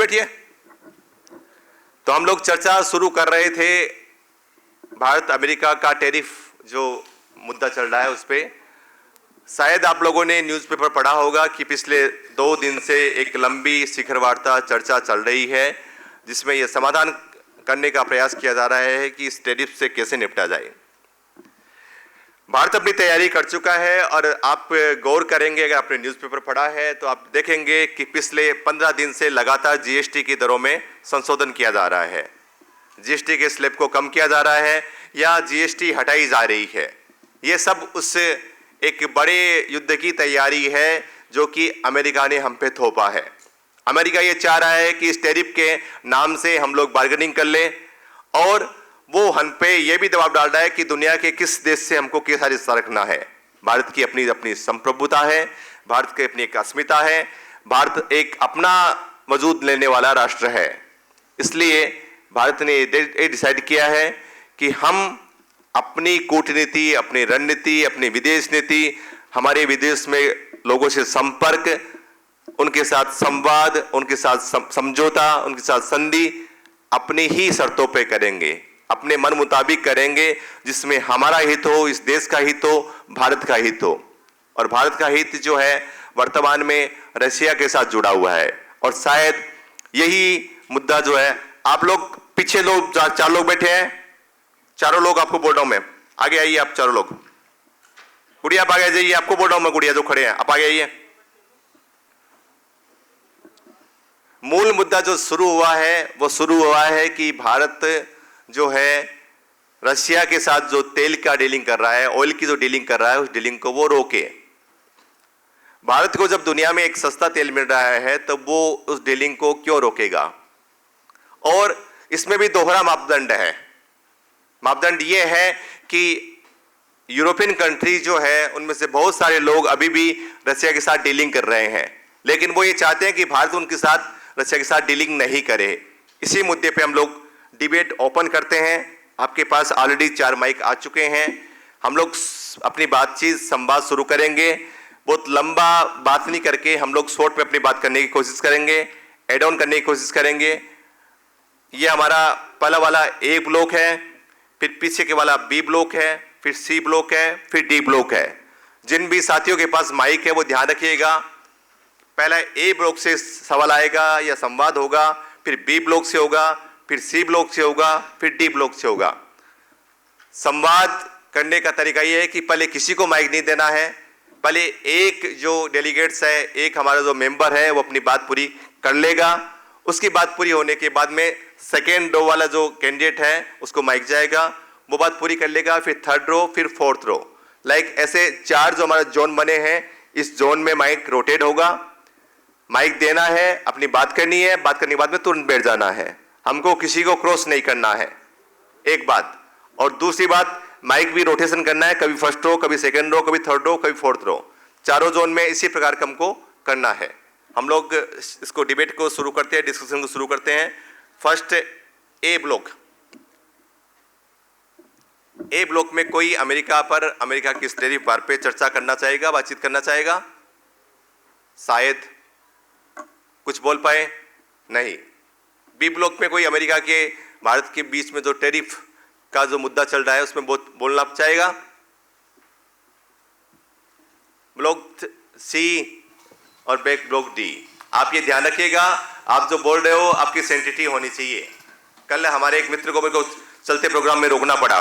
बैठिए। तो हम लोग चर्चा शुरू कर रहे थे भारत अमेरिका का टैरिफ जो मुद्दा चल रहा है उस पर। शायद आप लोगों ने न्यूज़पेपर पढ़ा होगा कि पिछले 2 दिन से एक लंबी शिखर वार्ता चर्चा चल रही है, जिसमें यह समाधान करने का प्रयास किया जा रहा है कि इस टैरिफ से कैसे निपटा जाए। भारत अपनी तैयारी कर चुका है और आप गौर करेंगे, अगर आपने न्यूज़पेपर पढ़ा है तो आप देखेंगे कि पिछले 15 दिन से लगातार जीएसटी की दरों में संशोधन किया जा रहा है। जीएसटी के स्लैब को कम किया जा रहा है या जीएसटी हटाई जा रही है। ये सब उस एक बड़े युद्ध की तैयारी है जो कि अमेरिका ने हम पे थोपा है। अमेरिका ये चाह रहा है कि इस टैरिफ के नाम से हम लोग बार्गेनिंग कर लें और वो हम पे ये भी दबाव डाल रहा है कि दुनिया के किस देश से हमको किस सारी हिस्सा रखना है। भारत की अपनी अपनी संप्रभुता है, भारत की अपनी एक अस्मिता है, भारत एक अपना वजूद लेने वाला राष्ट्र है। इसलिए भारत ने ये डिसाइड किया है कि हम अपनी कूटनीति, अपनी रणनीति, अपनी विदेश नीति, हमारे विदेश में लोगों से संपर्क, उनके साथ संवाद, उनके साथ समझौता, उनके साथ संधि अपनी ही शर्तों पे करेंगे, अपने मन मुताबिक करेंगे, जिसमें हमारा हित हो, इस देश का हित हो, भारत का हित हो। और भारत का हित जो है वर्तमान में रशिया के साथ जुड़ा हुआ है और शायद यही मुद्दा जो है, आप लोग पीछे लोग 4 लोग बैठे हैं, चारों लोग आपको बोल रहा हूं मैं, आगे आइए आप चारों लोग। गुड़िया आप आगे जाइए, आपको बोल रहा हूं मैं, गुड़िया जो खड़े हैं आप आगे आइए। मूल मुद्दा जो शुरू हुआ है वो शुरू हुआ है कि भारत जो है रशिया के साथ जो तेल का डीलिंग कर रहा है, ऑयल की जो डीलिंग कर रहा है, उस डीलिंग को वो रोके। भारत को जब दुनिया में एक सस्ता तेल मिल रहा है तब वो उस डीलिंग को क्यों रोकेगा? और इसमें भी दोहरा मापदंड है। मापदंड ये है कि यूरोपियन कंट्री जो है उनमें से बहुत सारे लोग अभी भी रशिया के साथ डीलिंग कर रहे हैं, लेकिन वो ये चाहते हैं कि भारत उनके साथ रशिया के साथ डीलिंग नहीं करे। इसी मुद्दे पे हम लोग डिबेट ओपन करते हैं। आपके पास ऑलरेडी 4 माइक आ चुके हैं। हम लोग अपनी बातचीत संवाद शुरू करेंगे। बहुत लंबा बात नहीं करके हम लोग शॉर्ट में अपनी बात करने की कोशिश करेंगे, एड ऑन करने की कोशिश करेंगे। ये हमारा पहला वाला ए ब्लॉक है, फिर पीछे के वाला बी ब्लॉक है, फिर सी ब्लॉक है, फिर डी ब्लॉक है। जिन भी साथियों के पास माइक है वो ध्यान रखिएगा। पहला ए ब्लॉक से सवाल आएगा या संवाद होगा, फिर बी ब्लॉक से होगा, फिर सी ब्लॉक से होगा, फिर डी ब्लॉक से होगा। संवाद करने का तरीका ये है कि पहले किसी को माइक नहीं देना है, पहले एक जो डेलीगेट्स है, एक हमारा जो मेंबर है वो अपनी बात पूरी कर लेगा। उसकी बात पूरी होने के बाद में सेकेंड रो वाला जो कैंडिडेट है उसको माइक जाएगा, वो बात पूरी कर लेगा, फिर थर्ड रो, फिर फोर्थ रो। लाइक ऐसे 4 जो हमारे जोन बने हैं, इस जोन में माइक रोटेट होगा। माइक देना है, अपनी बात करनी है, बात करने के बाद में तुरंत बैठ जाना है। हमको किसी को क्रॉस नहीं करना है, एक बात। और दूसरी बात, माइक भी रोटेशन करना है, कभी फर्स्ट रो, कभी सेकंड रो, कभी थर्ड रो, कभी फोर्थ रो। चारों जोन में इसी प्रकार का हमको करना है। हम लोग इसको डिबेट को शुरू करते हैं, डिस्कशन को शुरू करते हैं। First A block. A block में कोई अमेरिका की इस टैरिफ वार पे चर्चा करना चाहेगा, बातचीत करना चाहेगा? शायद कुछ बोल पाए? नहीं। बी ब्लॉक में कोई अमेरिका के भारत के बीच में जो टैरिफ का जो मुद्दा चल रहा है उसमें बोलना चाहेगा? ब्लॉक सी और बैक ब्लॉक डी। आप ये ध्यान रखिएगा, आप जो बोल रहे हो आपकी सेंसिटिविटी होनी चाहिए। कल हमारे एक मित्र को मेरे को चलते प्रोग्राम में रोकना पड़ा।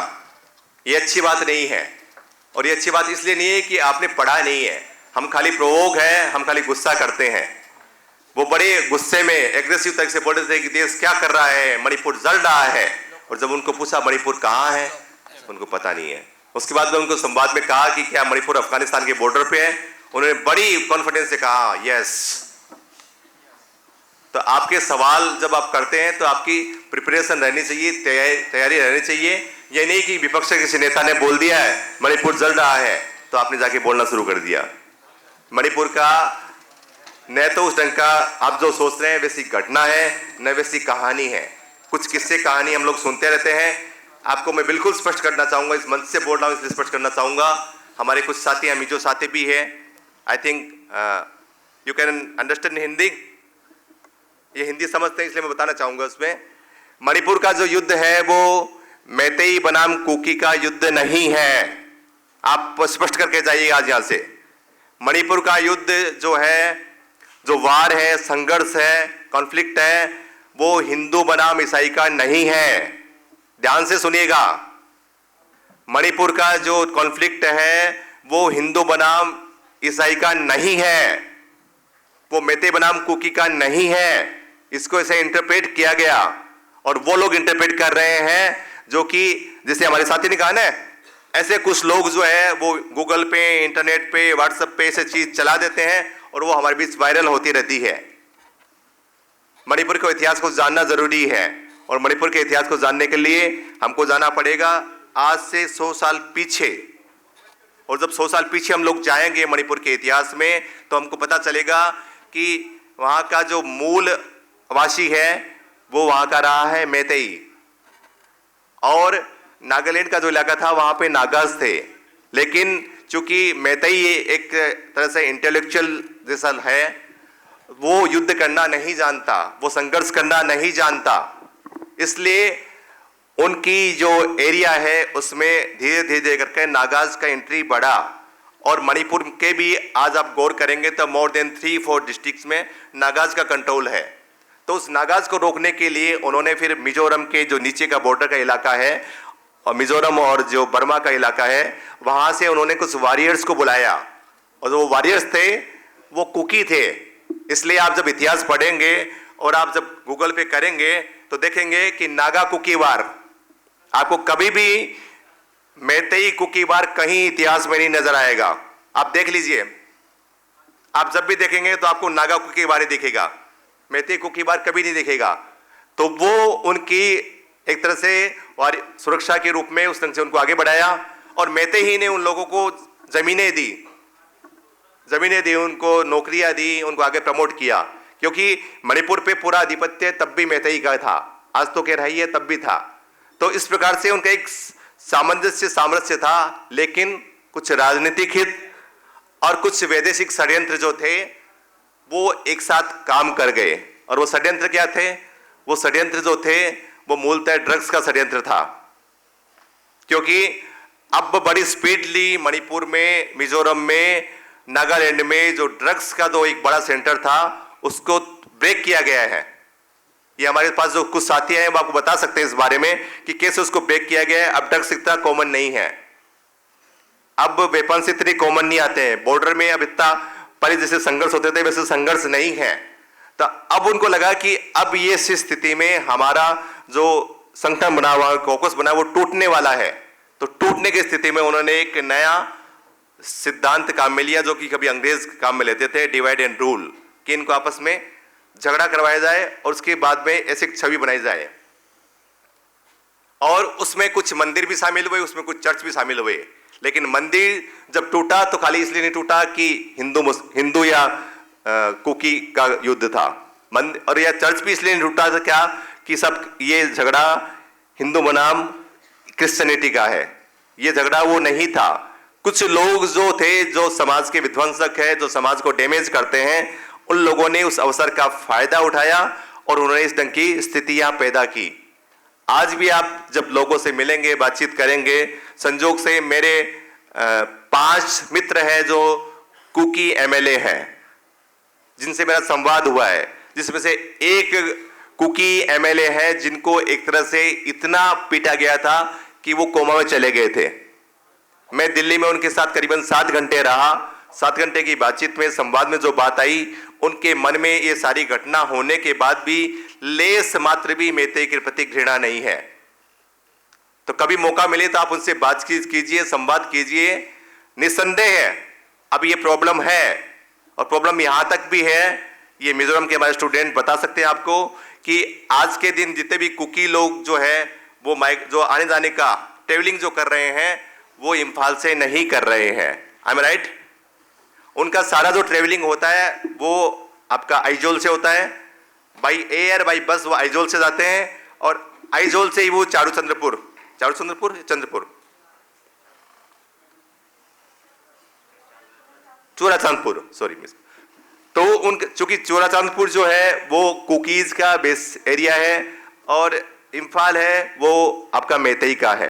ये अच्छी बात नहीं है, और ये अच्छी बात इसलिए नहीं है कि आपने पढ़ा नहीं है। हम खाली प्रोवोक है, हम खाली गुस्सा करते हैं। वो बड़े गुस्से में एग्रेसिव तरीके से बोल रहे थे कि देश क्या कर रहा है, मणिपुर जल रहा है। और जब उनको पूछा मणिपुर कहाँ है, उनको पता नहीं है। उसके बाद में उनको संवाद में कहा कि क्या मणिपुर अफगानिस्तान के बॉर्डर पे है, उन्होंने बड़ी कॉन्फिडेंस से कहा यस। तो आपके सवाल जब आप करते हैं तो आपकी प्रिपरेशन रहनी चाहिए, तैयारी रहनी चाहिए। ये नहीं कि विपक्ष के किसी नेता ने बोल दिया है मणिपुर जल रहा है तो आपने जाके बोलना शुरू कर दिया। मणिपुर का न तो उस ढंग का आप जो सोच रहे हैं वैसी घटना है, न वैसी कहानी है। कुछ किस्से कहानी हम लोग सुनते रहते हैं। आपको मैं बिल्कुल स्पष्ट करना चाहूँगा, इस मंच से बोल रहा हूँ इसलिए स्पष्ट करना चाहूँगा। हमारे कुछ साथी, अमीजो साथी भी है। I think you can understand Hindi? ये हिंदी समझते हैं इसलिए मैं बताना चाहूंगा उसमें। मणिपुर का जो युद्ध है वो मैतेई बनाम कुकी का युद्ध नहीं है, आप स्पष्ट करके जाइए आज यहां से। मणिपुर का युद्ध जो है, जो वार है, संघर्ष है, कॉन्फ्लिक्ट है, वो हिंदू बनाम ईसाई का नहीं है। ध्यान से सुनिएगा, मणिपुर का जो कॉन्फ्लिक्ट है वो हिंदू बनाम ईसाई का नहीं है, वो मैतेई बनाम कुकी का नहीं है। इसको ऐसे इंटरप्रेट किया गया और वो लोग इंटरप्रेट कर रहे हैं जो कि, जैसे हमारे साथी ने कहा ना, ऐसे कुछ लोग जो है वो गूगल पे, इंटरनेट पे, व्हाट्सएप पे ऐसे चीज चला देते हैं और वो हमारे बीच वायरल होती रहती है। मणिपुर के इतिहास को जानना जरूरी है और मणिपुर के इतिहास को जानने के लिए हमको जाना पड़ेगा आज से 100 साल पीछे। और जब 100 साल पीछे हम लोग जाएंगे मणिपुर के इतिहास में तो हमको पता चलेगा कि वहां का जो मूल वासी है वो वहां का रहा है मैतेई, और नागालैंड का जो इलाका था वहां पे नागाज थे। लेकिन चूंकि मैतेई एक तरह से इंटेलेक्चुअल जैसा है, वो युद्ध करना नहीं जानता, वो संघर्ष करना नहीं जानता, इसलिए उनकी जो एरिया है उसमें धीरे धीरे करके नागाज का एंट्री बढ़ा। और मणिपुर के भी आज आप गौर करेंगे तो मोर देन 3-4 डिस्ट्रिक्ट्स में नागाज का कंट्रोल है। तो उस नागाज को रोकने के लिए उन्होंने फिर मिजोरम के जो नीचे का बॉर्डर का इलाका है और मिजोरम और जो बर्मा का इलाका है, वहां से उन्होंने कुछ वॉरियर्स को बुलाया, और जो वॉरियर्स थे वो कुकी थे। इसलिए आप जब इतिहास पढ़ेंगे और आप जब गूगल पे करेंगे तो देखेंगे कि नागा कुकी वार, आपको कभी भी मैतेई कुकी वार कहीं इतिहास में नहीं नजर आएगा। आप देख लीजिए, आप जब भी देखेंगे तो आपको नागा कुकी वार ही दिखेगा, मैतेई कुकी वार कभी नहीं दिखेगा। तो वो उनकी एक तरह से सुरक्षा के रूप में उस ढंग से उनको आगे बढ़ाया, और मैतेई ही ने उन लोगों को जमीनें दी, उनको नौकरियां दी, उनको आगे प्रमोट किया, क्योंकि मणिपुर पे पूरा आधिपत्य तब भी मैतेई का था, आज तो कह रही है तब भी था। तो इस प्रकार से उनका एक सामंजस्य था, लेकिन कुछ राजनीतिक हित और कुछ वैदेशिक षड्यंत्र जो थे वो एक साथ काम कर गए। और वो षड्यंत्र क्या थे? वो षड्यंत्र जो थे वो मूलतः ड्रग्स का षड्यंत्र था, क्योंकि अब बड़ी स्पीडली मणिपुर में, मिजोरम में, नागालैंड में जो ड्रग्स का जो एक बड़ा सेंटर था उसको ब्रेक किया गया है। ये हमारे पास जो कुछ साथी हैं वो आपको बता सकते हैं इस बारे में कि कैसे उसको ब्रेक किया गया है। अब ड्रग्स इतना कॉमन नहीं है, अब वेपन्स इतने कॉमन नहीं आते हैं बॉर्डर में। अब इतना पहले जैसे संघर्ष होते थे वैसे संघर्ष नहीं है। तो अब उनको लगा कि अब ये स्थिति में हमारा जो संगठन बना हुआ, कॉकस बना, वो टूटने वाला है। तो टूटने की स्थिति में उन्होंने एक नया सिद्धांत काम में लिया, जो कि कभी अंग्रेज काम में लेते थे, डिवाइड एंड रूल, कि इनको आपस में झगड़ा करवाया जाए और उसके बाद में ऐसी छवि बनाई जाए। और उसमें कुछ मंदिर भी शामिल हुए, उसमें कुछ चर्च भी शामिल हुए। लेकिन मंदिर जब टूटा तो खाली इसलिए नहीं टूटा कि हिंदू या कुकी का युद्ध था, और यह चर्च भी इसलिए नहीं टूटा था क्या कि सब ये झगड़ा हिंदू बनाम क्रिश्चियनिटी का है। ये झगड़ा वो नहीं था। कुछ लोग जो थे, जो समाज के विध्वंसक है, जो समाज को डैमेज करते हैं, उन लोगों ने उस अवसर का फायदा उठाया और उन्होंने इस ढंग की स्थितियां पैदा की। आज भी आप जब लोगों से मिलेंगे, बातचीत करेंगे, संजोग से मेरे 5 मित्र हैं जो कुकी एमएलए हैं जिनसे मेरा संवाद हुआ है, जिसमें से एक कुकी एमएलए है जिनको एक तरह से इतना पीटा गया था कि वो कोमा में चले गए थे। मैं दिल्ली में उनके साथ करीबन 7 घंटे रहा। 7 घंटे की बातचीत में, संवाद में जो बात आई, उनके मन में ये सारी घटना होने के बाद भी लेस मात्र भी मैतेई के प्रति घृणा नहीं है। तो कभी मौका मिले तो आप उनसे बातचीत कीजिए, संवाद कीजिए। निस्संदेह है अब ये प्रॉब्लम है, और प्रॉब्लम यहां तक भी है, ये मिजोरम के हमारे स्टूडेंट बता सकते हैं आपको, कि आज के दिन जितने भी कुकी लोग जो है वो जो आने जाने का ट्रेवलिंग जो कर रहे हैं वो इम्फाल से नहीं कर रहे हैं। I am right? उनका सारा जो ट्रेवलिंग होता है वो आपका आइजोल से होता है, बाई एयर, बाई बस वो आइजोल से जाते हैं, और आइजोल से ही वो चंद्रपुर, चूड़ाचांदपुर, सॉरी मिस, तो उन चूंकि चोराचांदपुर जो है वो कुकीज़ का बेस एरिया है और इम्फाल है वो आपका मैतेई का है।